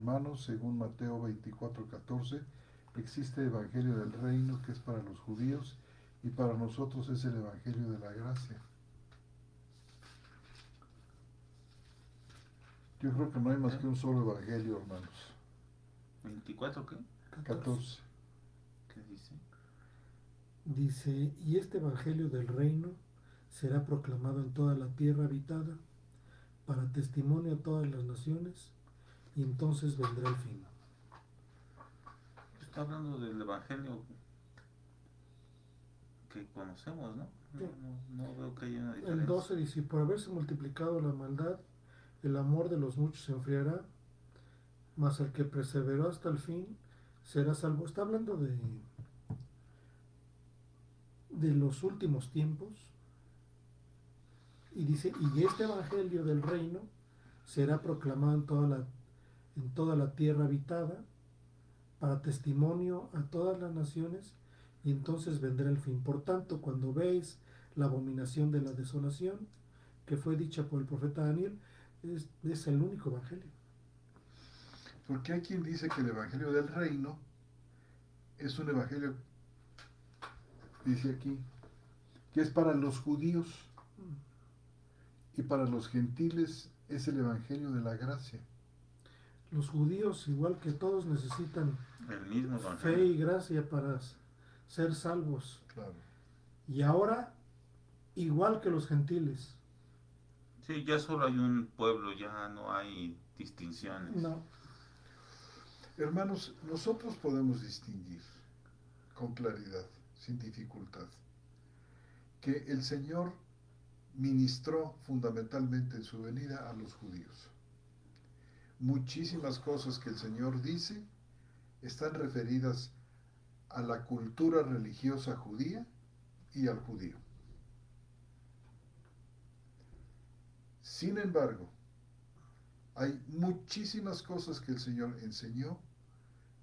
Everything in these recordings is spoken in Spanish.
hermanos, según Mateo 24:14, existe el Evangelio del Reino que es para los judíos y para nosotros es el Evangelio de la gracia. Yo creo que no hay más que un solo Evangelio, hermanos. ¿24 qué? 14. ¿Qué dice? Dice, y este Evangelio del reino será proclamado en toda la tierra habitada para testimonio a todas las naciones, y entonces vendrá el fin. Está hablando del evangelio que conocemos, ¿no? Sí. No veo que haya una El diferencia. 12 dice, por haberse multiplicado la maldad, el amor de los muchos se enfriará, mas el que perseveró hasta el fin será salvo. Está hablando de los últimos tiempos, y dice, y este Evangelio del reino será proclamado en toda la tierra habitada para testimonio a todas las naciones, y entonces vendrá el fin. Por tanto, cuando veis la abominación de la desolación que fue dicha por el profeta Daniel, es el único evangelio. Porque hay quien dice que el Evangelio del Reino es un Evangelio, dice aquí, que es para los judíos y para los gentiles es el Evangelio de la gracia. Los judíos, igual que todos, necesitan El mismo fe evangelio. y gracia para ser salvos. Claro. Y ahora, igual que los gentiles. Sí, ya solo hay un pueblo, ya no hay distinciones. No. Hermanos, nosotros podemos distinguir con claridad, sin dificultad, que el Señor ministró fundamentalmente en su venida a los judíos. Muchísimas cosas que el Señor dice están referidas a la cultura religiosa judía y al judío. Sin embargo, hay muchísimas cosas que el Señor enseñó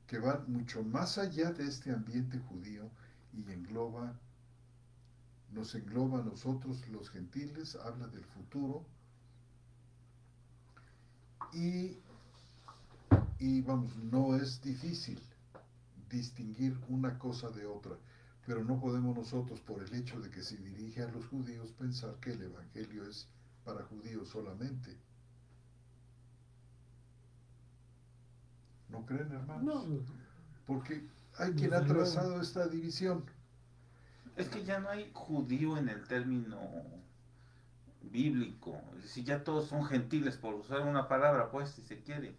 que van mucho más allá de este ambiente judío y nos engloba a nosotros los gentiles, habla del futuro y, y vamos, no es difícil distinguir una cosa de otra, pero no podemos nosotros, por el hecho de que se dirige a los judíos, pensar que el Evangelio es para judíos solamente. ¿No creen, hermanos? No, Porque hay quien desde ha luego. trazado esta división. Es que ya no hay judío en el término bíblico. Es decir, ya todos son gentiles, por usar una palabra, pues, si se quiere.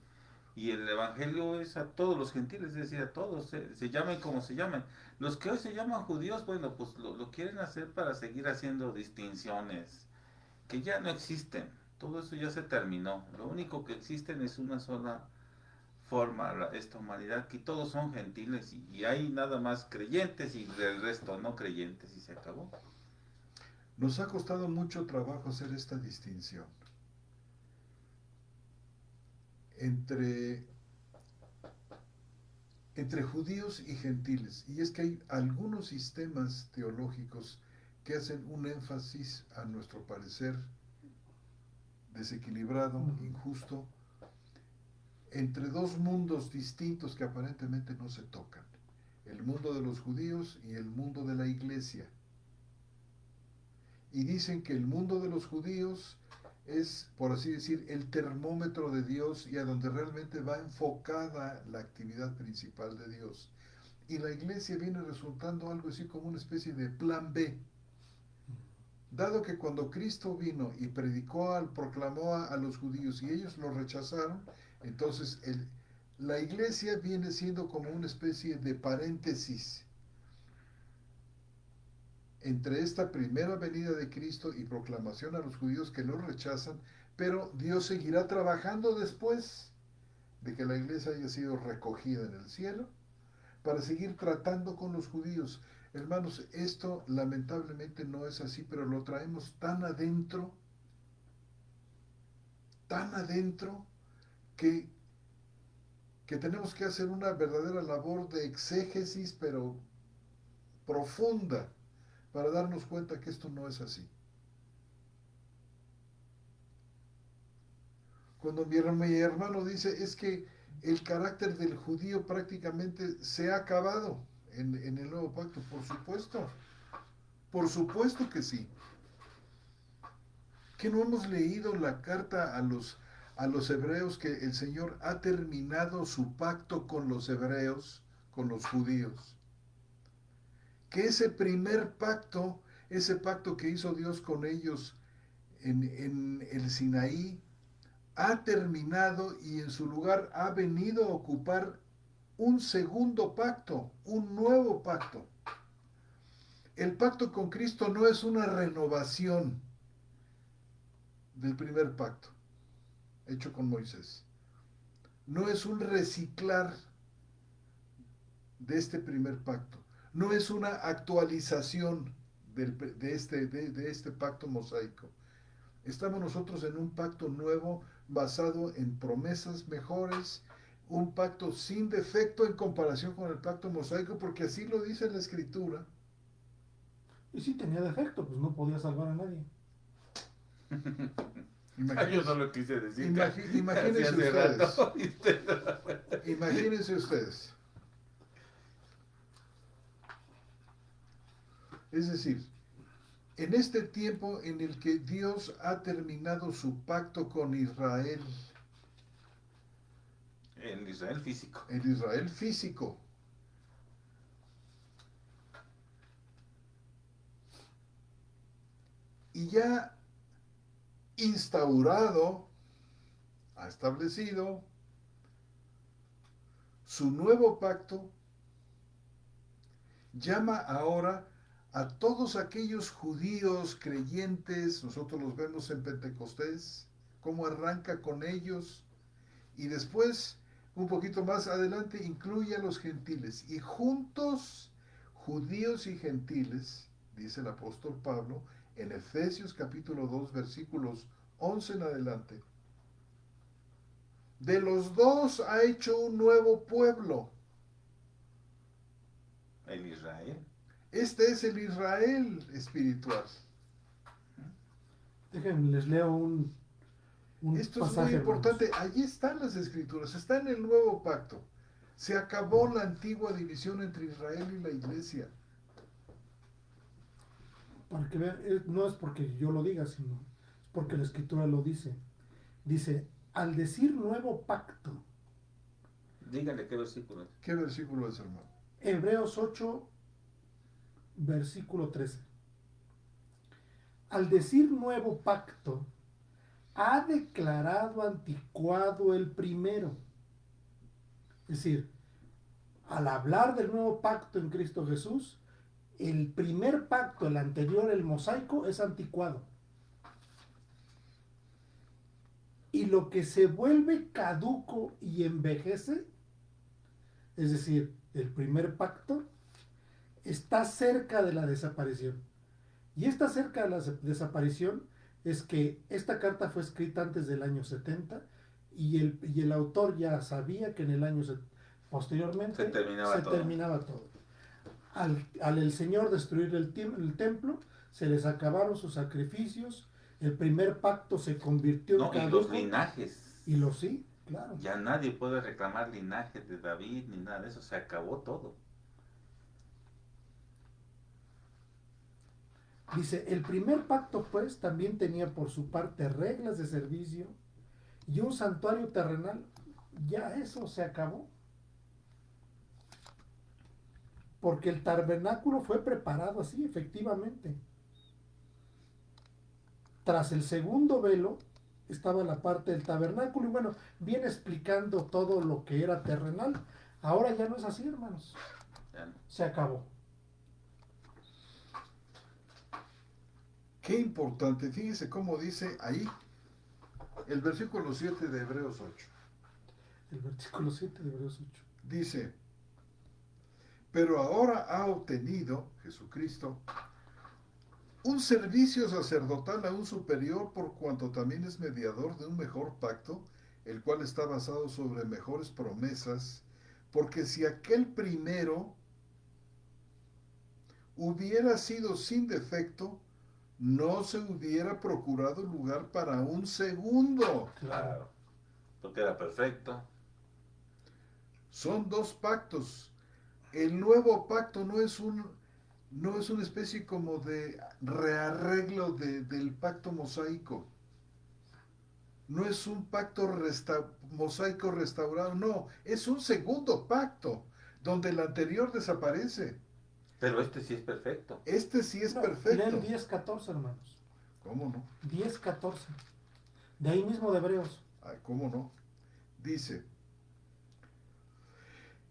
Y el evangelio es a todos los gentiles, es decir, a todos, se llamen como se llamen. Los que hoy se llaman judíos, bueno, pues lo quieren hacer para seguir haciendo distinciones que ya no existen. Todo eso ya se terminó. Lo único que existen es una sola forma, esta humanidad, que todos son gentiles y hay nada más creyentes y el resto no creyentes y se acabó. Nos ha costado mucho trabajo hacer esta distinción entre, entre judíos y gentiles. Y es que hay algunos sistemas teológicos que hacen un énfasis, a nuestro parecer, desequilibrado, injusto, entre dos mundos distintos que aparentemente no se tocan. El mundo de los judíos y el mundo de la iglesia. Y dicen que el mundo de los judíos es, por así decir, el termómetro de Dios y a donde realmente va enfocada la actividad principal de Dios. Y la iglesia viene resultando algo así como una especie de plan B. Dado que cuando Cristo vino y proclamó a los judíos y ellos lo rechazaron, entonces la iglesia viene siendo como una especie de paréntesis entre esta primera venida de Cristo y proclamación a los judíos que lo rechazan, pero Dios seguirá trabajando después de que la iglesia haya sido recogida en el cielo para seguir tratando con los judíos. Hermanos, esto lamentablemente no es así, pero lo traemos tan adentro, que, que tenemos que hacer una verdadera labor de exégesis, pero profunda, para darnos cuenta que esto no es así. Cuando mi hermano dice, es que el carácter del judío prácticamente se ha acabado en el nuevo pacto, por supuesto que sí. ¿Que no hemos leído la carta a los hebreos que el Señor ha terminado su pacto con los hebreos, con los judíos? Que ese pacto que hizo Dios con ellos en el Sinaí, ha terminado y en su lugar ha venido a ocupar un segundo pacto, un nuevo pacto. El pacto con Cristo no es una renovación del primer pacto hecho con Moisés. No es un reciclar de este primer pacto. No es una actualización de este pacto mosaico. Estamos nosotros en un pacto nuevo basado en promesas mejores, un pacto sin defecto en comparación con el pacto mosaico, porque así lo dice la Escritura. Y si tenía defecto, pues no podía salvar a nadie. Yo no lo quise decir. Imagínense ustedes. Imagínense ustedes. Es decir, en este tiempo en el que Dios ha terminado su pacto con Israel, El Israel físico. el Israel físico, y ya instaurado, ha establecido su nuevo pacto, llama ahora a todos aquellos judíos creyentes. Nosotros los vemos en Pentecostés, cómo arranca con ellos, y después, un poquito más adelante, incluye a los gentiles, y juntos, judíos y gentiles, dice el apóstol Pablo, en Efesios capítulo 2, versículos 11 en adelante, de los dos ha hecho un nuevo pueblo. El Israel. Este es el Israel espiritual. Déjenme, les leo un Esto es pasaje, muy importante. hermanos. Allí están las escrituras, está en el nuevo pacto. Se acabó la antigua división entre Israel y la iglesia. Para que vean, no es porque yo lo diga, sino es porque la escritura lo dice. Dice, al decir nuevo pacto, Dígale qué versículo es. ¿Qué versículo es, hermano? Hebreos 8, versículo 13. Al decir nuevo pacto, ha declarado anticuado el primero. Es decir, al hablar del nuevo pacto en Cristo Jesús, el primer pacto, el anterior, el mosaico, es anticuado. Y lo que se vuelve caduco y envejece, es decir, el primer pacto, está cerca de la desaparición. Y está cerca de la desaparición es que esta carta fue escrita antes del año 70 y el autor ya sabía que en el año posteriormente Se terminaba todo. Al el Señor destruir el templo, se les acabaron sus sacrificios, el primer pacto se convirtió en caduco. Y los linajes. Y los sí, claro. Ya nadie puede reclamar linaje de David ni nada de eso, se acabó todo. Dice, el primer pacto pues también tenía por su parte reglas de servicio y un santuario terrenal. Ya eso se acabó. Porque el tabernáculo fue preparado así, efectivamente. Tras el segundo velo estaba la parte del tabernáculo y bueno, viene explicando todo lo que era terrenal. Ahora ya no es así, hermanos. Se acabó. Qué importante, fíjese cómo dice ahí el versículo 7 de Hebreos 8. El versículo 7 de Hebreos 8. Dice, pero ahora ha obtenido Jesucristo un servicio sacerdotal aún superior, por cuanto también es mediador de un mejor pacto, el cual está basado sobre mejores promesas, porque si aquel primero hubiera sido sin defecto, no se hubiera procurado lugar para un segundo. Claro. Porque era perfecto. Son dos pactos. El nuevo pacto no es una especie como de rearreglo del pacto mosaico. No es un pacto mosaico restaurado, no, es un segundo pacto, donde el anterior desaparece. Pero este sí es perfecto. Este sí es No, lee el perfecto. 10:14, hermanos. ¿Cómo no? 10:14. De ahí mismo de Hebreos. Ay, ¿cómo no? Dice,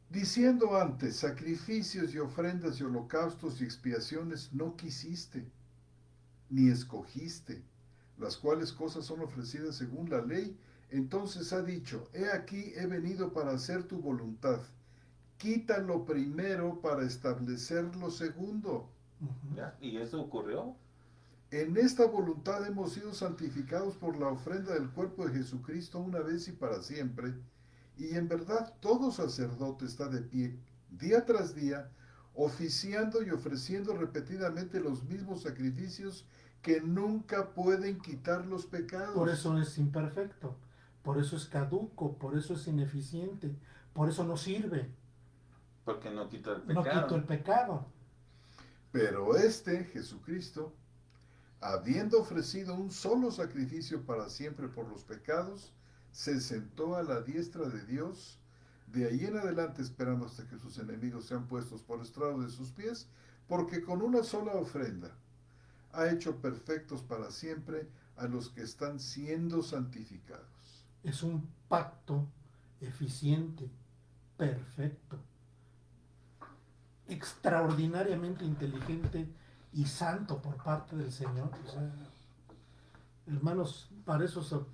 diciendo antes, sacrificios y ofrendas y holocaustos y expiaciones no quisiste, ni escogiste, las cuales cosas son ofrecidas según la ley. Entonces ha dicho, he aquí he venido para hacer tu voluntad. Quita lo primero para establecer lo segundo. Ujú. ¿Ya? Y eso ocurrió. En esta voluntad hemos sido santificados por la ofrenda del cuerpo de Jesucristo una vez y para siempre. Y en verdad todo sacerdote está de pie, día tras día, oficiando y ofreciendo repetidamente los mismos sacrificios que nunca pueden quitar los pecados. Por eso es imperfecto, por eso es caduco, por eso es ineficiente, por eso no sirve. Porque no quita el No pecado. quito el pecado. Pero Jesucristo, habiendo ofrecido un solo sacrificio para siempre por los pecados, se sentó a la diestra de Dios, de ahí en adelante esperando hasta que sus enemigos sean puestos por estrado de sus pies, porque con una sola ofrenda ha hecho perfectos para siempre a los que están siendo santificados. Es un pacto eficiente, perfecto, extraordinariamente inteligente y santo por parte del Señor. O sea, hermanos, para eso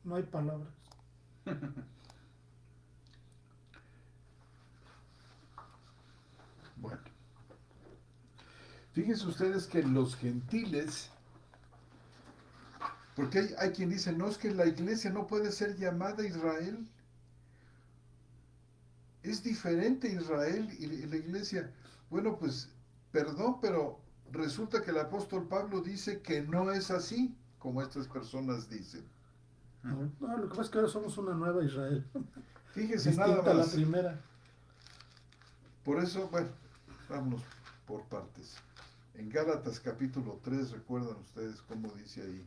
no hay palabras. Bueno, fíjense ustedes que los gentiles, porque hay quien dice, no, es que la iglesia no puede ser llamada Israel. Es diferente Israel y la iglesia. Bueno, pues, perdón, pero resulta que el apóstol Pablo dice que no es así, como estas personas dicen. No, lo que pasa es que ahora somos una nueva Israel, Fíjense nada distinta a la más. primera. Por eso, bueno, vámonos por partes. En Gálatas capítulo 3, recuerdan ustedes cómo dice ahí.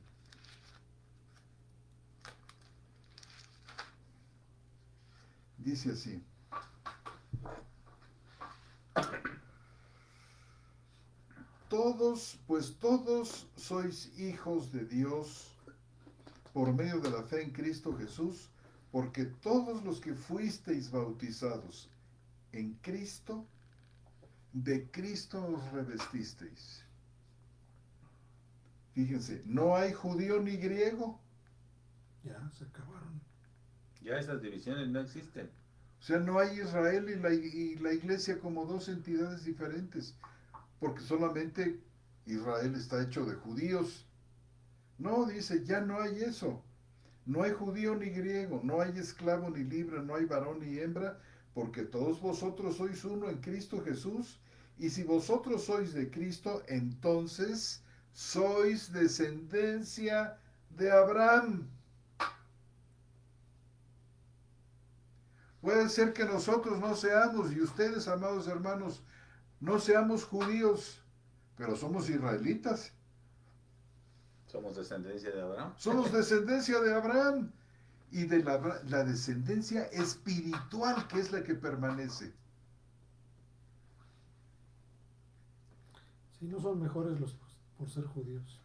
Dice así. Todos sois hijos de Dios por medio de la fe en Cristo Jesús, porque todos los que fuisteis bautizados en Cristo, de Cristo os revestisteis. Fíjense, no hay judío ni griego. Ya, se acabaron. Ya esas divisiones no existen. O sea, no hay Israel y la iglesia como dos entidades diferentes, porque solamente Israel está hecho de judíos. No, dice, ya no hay eso. No hay judío ni griego, no hay esclavo ni libre, no hay varón ni hembra, porque todos vosotros sois uno en Cristo Jesús. Y si vosotros sois de Cristo, entonces sois descendencia de Abraham. Puede ser que nosotros no seamos, y ustedes, amados hermanos, no seamos judíos, pero somos israelitas. Somos descendencia de Abraham. Somos descendencia de Abraham y de la descendencia espiritual, que es la que permanece. Sí, no son mejores los por ser judíos.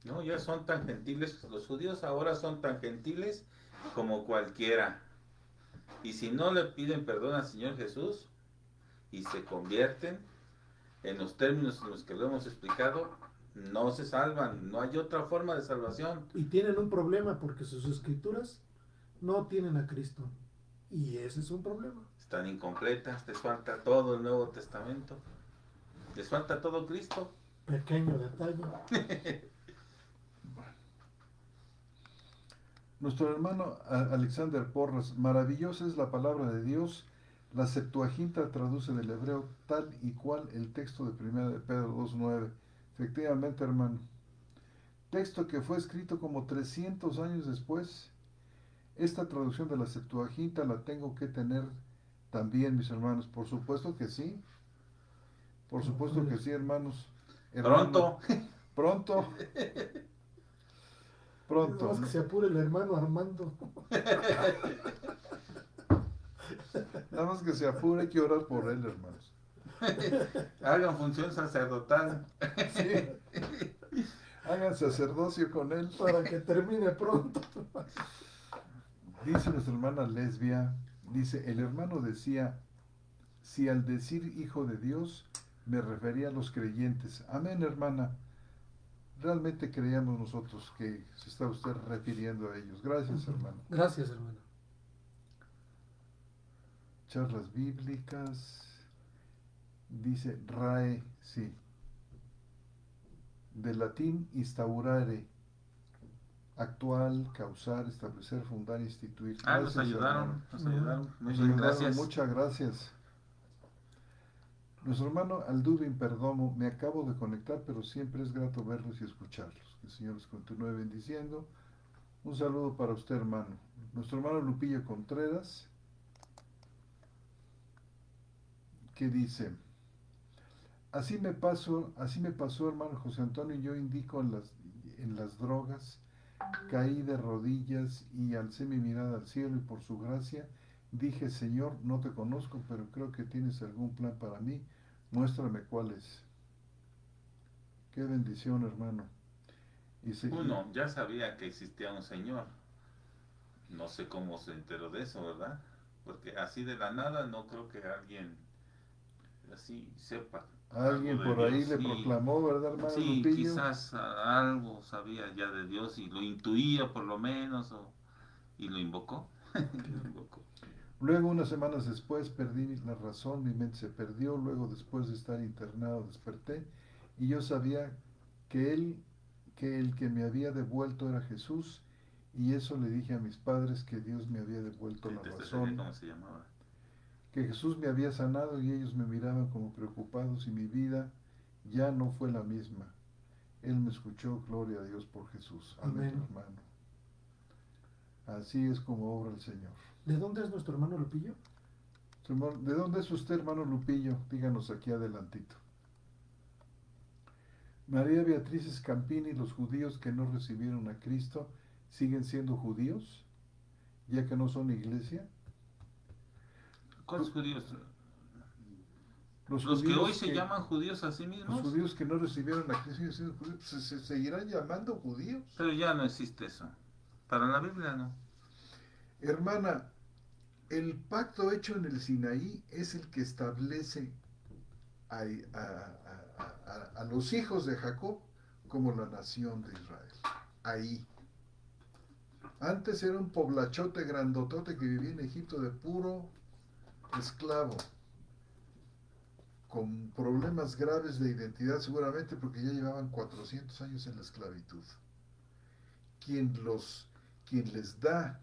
No, ya son tan gentiles. Los judíos ahora son tan gentiles como cualquiera. Y si no le piden perdón al Señor Jesús y se convierten en los términos en los que lo hemos explicado, no se salvan. No hay otra forma de salvación. Y tienen un problema porque sus escrituras no tienen a Cristo. Y ese es un problema. Están incompletas. Les falta todo el Nuevo Testamento. Les falta todo Cristo. Pequeño detalle. Nuestro hermano Alexander Porras, maravillosa es la palabra de Dios. La Septuaginta traduce del hebreo tal y cual el texto de 1 de Pedro 2:9. Efectivamente, hermano. Texto que fue escrito como 300 años después. Esta traducción de la Septuaginta la tengo que tener también, mis hermanos. Por supuesto que sí. Por supuesto que sí, hermanos. Pronto. Pronto. Pronto. Nada más que se apure el hermano Armando. Nada más que se apure, hay que orar por él, hermanos. Hagan función sacerdotal. Sí. Hagan sacerdocio con él. Para que termine pronto. Dice nuestra hermana Lesbia, dice, el hermano decía, si al decir hijo de Dios me refería a los creyentes. Amén, hermana. Realmente creíamos nosotros que se está usted refiriendo a ellos. Gracias, hermano. Gracias, hermano. Charlas bíblicas. Dice RAE, sí. Del latín instaurare. Actual, causar, establecer, fundar, instituir. Nos ayudaron, hermano. nos ayudaron. Muy Nos bien, ayudaron, gracias. muchas gracias. Nuestro hermano Aldurin Perdomo, me acabo de conectar, pero siempre es grato verlos y escucharlos. Que el Señor les continúe bendiciendo. Un saludo para usted, hermano. Nuestro hermano Lupillo Contreras, que dice, así me pasó, hermano José Antonio, yo indico en las drogas, caí de rodillas y alcé mi mirada al cielo y por su gracia dije, Señor, no te conozco, pero creo que tienes algún plan para mí, muéstrame cuál es. Qué bendición, hermano. Uno ya sabía que existía un Señor. No sé cómo se enteró de eso, ¿verdad? Porque así de la nada no creo que alguien así sepa. Alguien por ahí le proclamó, ¿verdad, hermano Sí, Lupillo? quizás algo sabía ya de Dios y lo intuía por lo menos, y lo invocó. Lo invocó. Luego, unas semanas después, perdí la razón, mi mente se perdió. Luego, después de estar internado, desperté y yo sabía que el que me había devuelto era Jesús, y eso le dije a mis padres, que Dios me había devuelto la razón, ¿Cómo se llamaba? que Jesús me había sanado, y ellos me miraban como preocupados y mi vida ya no fue la misma. Él me escuchó, gloria a Dios por Jesús. Amén, hermano. Así es como obra el Señor. ¿De dónde es nuestro hermano Lupillo? ¿De dónde es usted, hermano Lupillo? Díganos aquí adelantito. María Beatriz Scampini, los judíos que no recibieron a Cristo, ¿siguen siendo judíos? Ya que no son iglesia. ¿Cuáles judíos? Los que judíos hoy se llaman judíos a sí mismos. Los judíos que no recibieron a Cristo se seguirán llamando judíos. Pero ya no existe eso. Para la Biblia no. Hermana, el pacto hecho en el Sinaí es el que establece a los hijos de Jacob como la nación de Israel. Ahí. Antes era un poblachote grandotote que vivía en Egipto de puro esclavo, con problemas graves de identidad seguramente porque ya llevaban 400 años en la esclavitud. Quien les da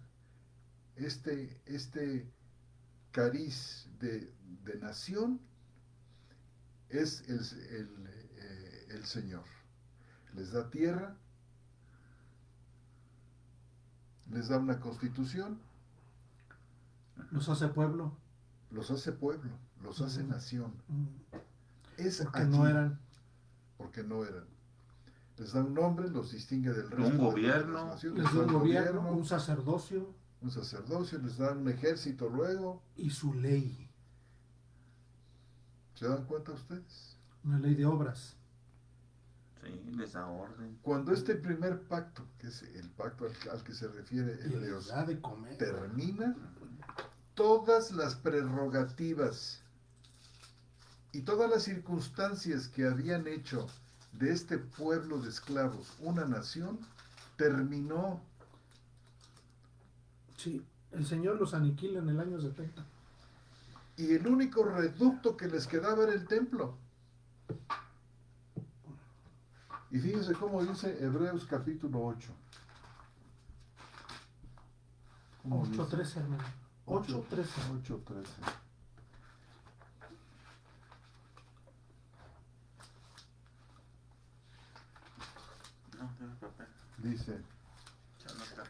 este cariz de nación es el Señor. Les da tierra, les da una constitución, los hace pueblo, los hace nación. Es porque aquí, no eran. porque no eran. Les da un nombre, los distingue del resto un gobierno, de las naciones. Les da un gobierno, un sacerdocio, les da un ejército luego. y su ley. ¿Se dan cuenta ustedes? Una ley de obras. Sí, les da orden. Cuando este primer pacto, que es el pacto al que se refiere Hebreos, de comer. termina, todas las prerrogativas y todas las circunstancias que habían hecho de este pueblo de esclavos una nación, terminó. Sí, el Señor los aniquila en el año 70. Y el único reducto que les quedaba era el templo. Y fíjense cómo dice Hebreos capítulo 8. 8:13, hermano. 8:13. 8:13. No, tengo papel. Dice, Ya no está.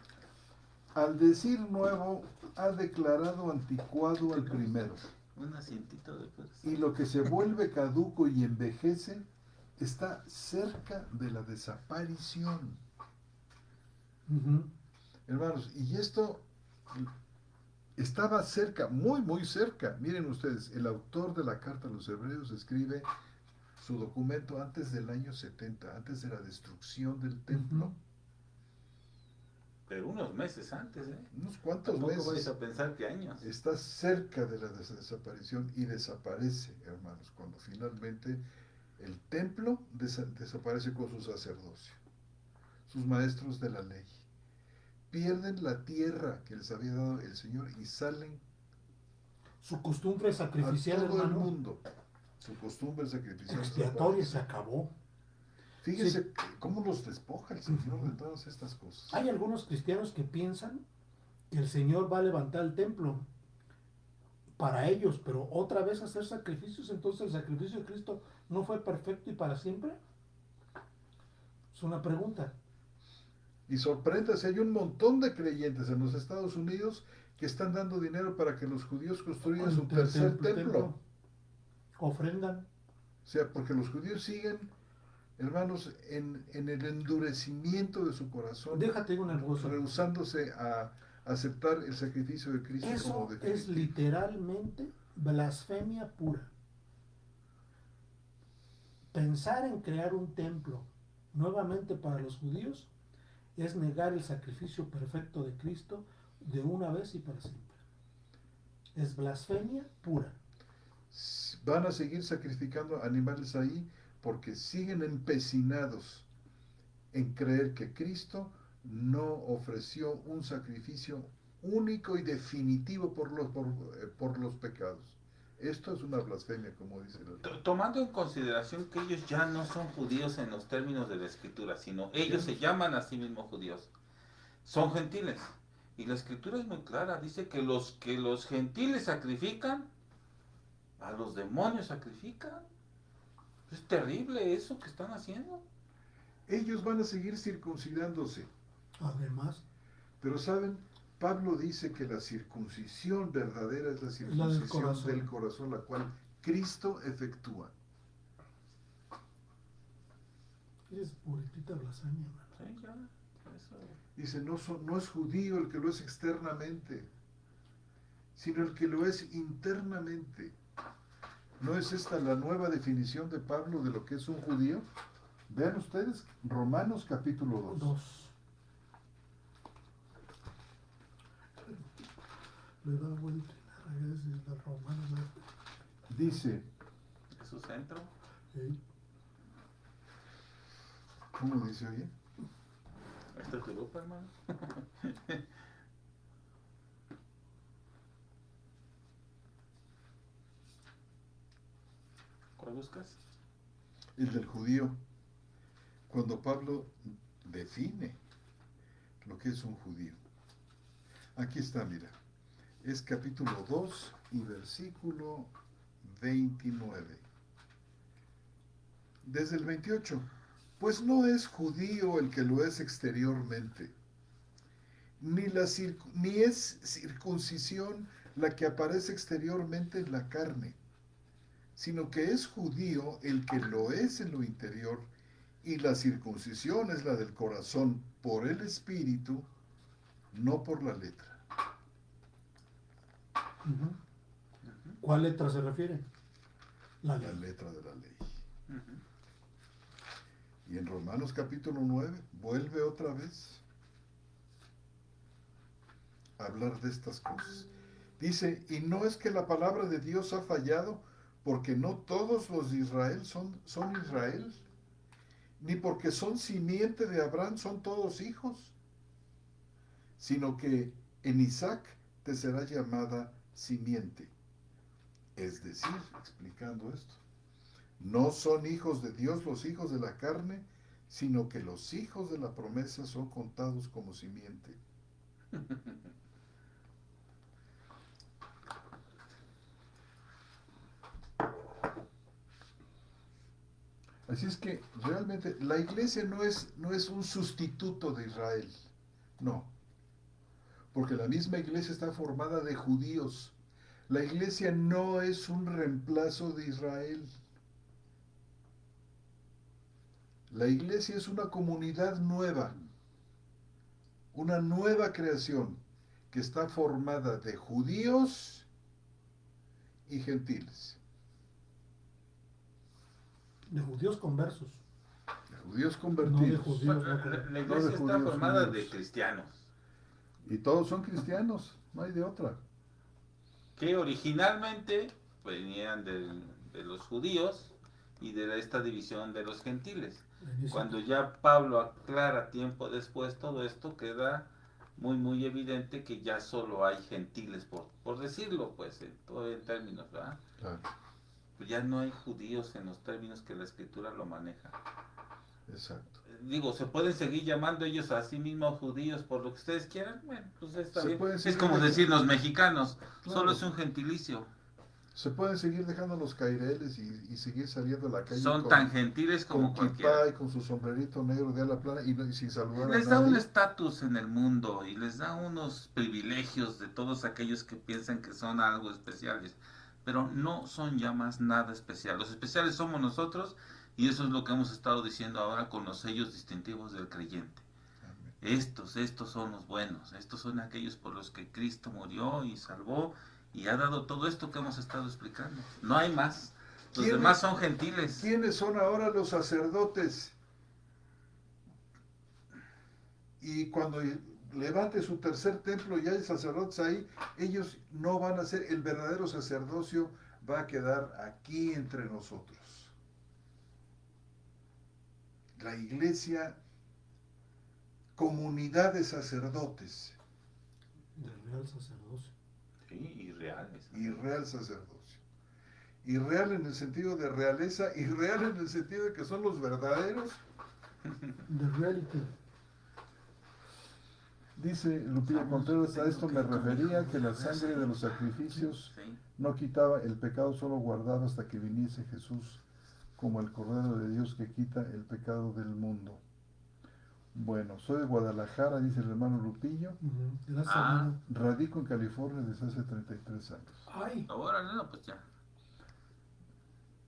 Al decir nuevo, ha declarado anticuado al primero. Un asientito después. Y lo que se vuelve caduco y envejece está cerca de la desaparición. Ujú. Hermanos, y esto estaba cerca, muy, muy cerca. Miren ustedes, el autor de la carta a los Hebreos escribe su documento antes del año 70, antes de la destrucción del templo. Ujú. Pero unos meses antes, ¿eh? Unos cuantos Tampoco vais meses. a pensar que años. Está cerca de la desaparición y desaparece, hermanos, cuando finalmente el templo desaparece con su sacerdocio, sus maestros de la ley. Pierden la tierra que les había dado el Señor y salen Su costumbre a sacrificial, todo el hermano, mundo. Su costumbre sacrificial expiatoria se desaparece. acabó. Fíjense Sí. cómo los despoja el Señor Ujú. de todas estas cosas. Hay algunos cristianos que piensan que el Señor va a levantar el templo para ellos, pero otra vez hacer sacrificios, entonces el sacrificio de Cristo no fue perfecto y para siempre. Es una pregunta. Y sorpréndase, hay un montón de creyentes en los Estados Unidos que están dando dinero para que los judíos construyan su tercer templo. Ofrendan. O sea, porque los judíos siguen, hermanos, en el endurecimiento de su corazón, Déjate una cosa. rehusándose a aceptar el sacrificio de Cristo como Eso es definitivo. literalmente blasfemia pura. Pensar en crear un templo nuevamente para los judíos es negar el sacrificio perfecto de Cristo de una vez y para siempre. Es blasfemia pura. Van a seguir sacrificando animales ahí porque siguen empecinados en creer que Cristo no ofreció un sacrificio único y definitivo por los pecados. Esto es una blasfemia, como dice la ley. Tomando en consideración que ellos ya no son judíos en los términos de la escritura, sino ellos se llaman a sí mismos judíos. Son gentiles. Y la escritura es muy clara, dice que los gentiles sacrifican, a los demonios sacrifican. Es terrible eso que están haciendo. Ellos van a seguir circuncidándose, Además, pero saben, Pablo dice que la circuncisión verdadera es la del circuncisión corazón. del corazón, la cual Cristo efectúa. es puritita blasfemia, hermano. Sí, ya, eso. Dice, no es judío el que lo es externamente, sino el que lo es internamente. ¿No es esta la nueva definición de Pablo de lo que es un judío? Vean ustedes, Romanos capítulo 2. 2. Le da vuelta a veces la romana. Dice, Es su centro. ¿Sí? ¿cómo dice oye? Este es tu grupo, hermano. ¿Cuál buscas? El del judío. Cuando Pablo define lo que es un judío. Aquí está, mira. Es capítulo 2 y versículo 29. Desde el 28. Pues no es judío el que lo es exteriormente, ni es circuncisión la que aparece exteriormente en la carne, sino que es judío el que lo es en lo interior, y la circuncisión es la del corazón por el espíritu, no por la letra. Uh-huh. ¿Cuál letra se refiere? La La letra de la ley. Y en Romanos capítulo 9 vuelve otra vez a hablar de estas cosas. Dice, y no es que la palabra de Dios ha fallado, porque no todos los de Israel son Israel, ni porque son simiente de Abraham son todos hijos, sino que en Isaac te será llamada simiente. Es decir, explicando esto, no son hijos de Dios los hijos de la carne, sino que los hijos de la promesa son contados como simiente. Así es que realmente la iglesia no es un sustituto de Israel, no. porque la misma iglesia está formada de judíos. La iglesia no es un reemplazo de Israel. La iglesia es una comunidad nueva, una nueva creación que está formada de judíos y gentiles. De judíos conversos, De judíos no de convertidos. judíos. Bueno, No, la No de iglesia está judíos formada unidos. de cristianos, Y todos son cristianos, no hay de otra. que originalmente venían de los judíos y de esta división de los gentiles. Cuando ya Pablo aclara tiempo después todo esto, queda muy evidente que ya solo hay gentiles, por decirlo, pues, en términos, ¿verdad? Claro, Pues ya no hay judíos en los términos que la escritura lo maneja. exacto. Digo, se pueden seguir llamando ellos a sí mismos judíos por lo que ustedes quieran, bueno, pues está Se bien. pueden Es seguir como dejando- decir los mexicanos, Claro. solo es un gentilicio. Se pueden seguir dejando los caireles y seguir saliendo a la calle Son con, tan gentiles como con cualquiera. kipá y con su sombrerito negro de ala plana y sin saludar Les a da un nadie. estatus en el mundo y les da unos privilegios de todos aquellos que piensan que son algo especiales, pero no son ya más nada especial. Los especiales somos nosotros y eso es lo que hemos estado diciendo ahora con los sellos distintivos del creyente. Amén. Estos son los buenos, estos son aquellos por los que Cristo murió y salvó y ha dado todo esto que hemos estado explicando. No hay más. Los ¿Quiénes- demás son gentiles. ¿Quiénes son ahora los sacerdotes? Y cuando levante su tercer templo y hay sacerdotes ahí, ellos no van a ser, el verdadero sacerdocio va a quedar aquí entre nosotros. La iglesia, comunidad de sacerdotes del real sacerdocio. Sí, y reales. y real sacerdocio. Y real en el sentido de realeza y real en el sentido de que son los verdaderos. De reality. Dice Lupilla Contreras, a esto me refería, que la sangre de los sacrificios Sí. no quitaba el pecado, solo guardaba hasta que viniese Jesús como el Cordero de Dios que quita el pecado del mundo. Bueno, soy de Guadalajara, dice el hermano Lupillo, Ujú. Gracias, Ah. hermano. radico en California desde hace 33 años. Ay, Ahora no, pues ya.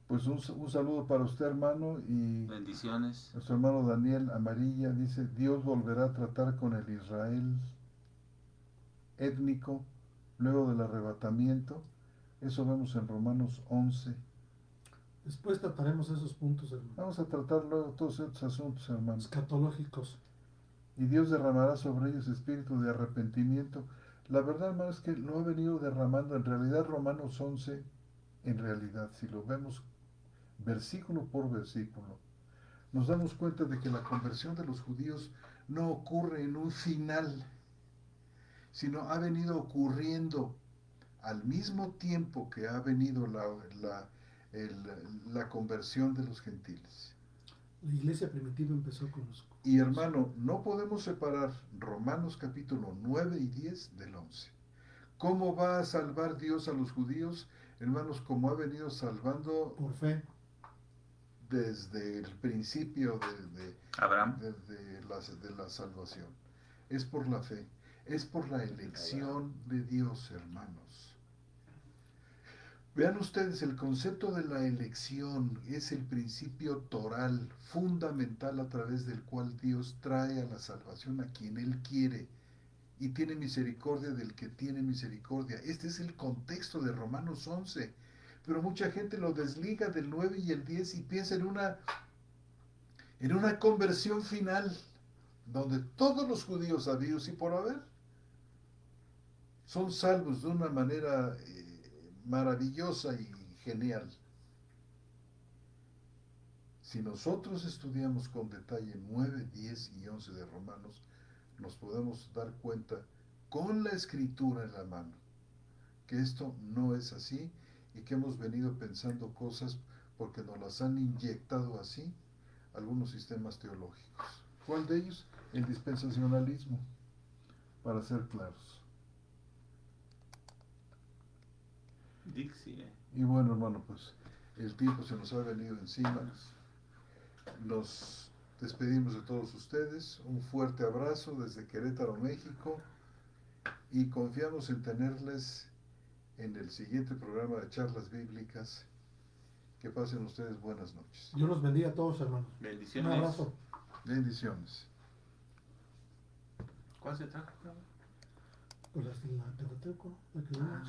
Pues un saludo para usted, hermano, y Bendiciones. nuestro hermano Daniel Amarilla dice, Dios volverá a tratar con el Israel étnico luego del arrebatamiento. Eso vemos en Romanos 11. después trataremos esos puntos, hermano. Vamos a tratar luego todos estos asuntos, hermanos. Escatológicos. Y Dios derramará sobre ellos espíritu de arrepentimiento. La verdad, hermano, es que lo ha venido derramando. En realidad, Romanos 11, en realidad, si lo vemos versículo por versículo, nos damos cuenta de que la conversión de los judíos no ocurre en un final, sino ha venido ocurriendo al mismo tiempo que ha venido la conversión de los gentiles. La iglesia primitiva empezó con los... Y hermano, no podemos separar Romanos capítulo 9 y 10 del 11. ¿Cómo va a salvar Dios a los judíos? Hermanos, como ha venido salvando Por fe. desde el principio Abraham. de la salvación. Es por la fe, es por la elección de Dios, hermanos. Vean ustedes, el concepto de la elección es el principio toral, fundamental a través del cual Dios trae a la salvación a quien Él quiere y tiene misericordia del que tiene misericordia. Este es el contexto de Romanos 11, pero mucha gente lo desliga del 9 y el 10 y piensa en una conversión final, donde todos los judíos habidos y por haber son salvos de una manera maravillosa y genial. Si nosotros estudiamos con detalle 9, 10 y 11 de Romanos, nos podemos dar cuenta con la escritura en la mano que esto no es así y que hemos venido pensando cosas porque nos las han inyectado así algunos sistemas teológicos. ¿Cuál de ellos? El dispensacionalismo, para ser claros. Dixie. Y bueno, hermano, pues el tiempo se nos ha venido encima. Nos despedimos de todos ustedes. Un fuerte abrazo desde Querétaro, México. y confiamos en tenerles en el siguiente programa de charlas bíblicas. Que pasen ustedes buenas noches. Dios los bendiga a todos, hermanos. Un Bendiciones. abrazo. Bendiciones. ¿Cuál se trajo? Pues la Pentateuco, la que vimos. Ah,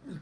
no.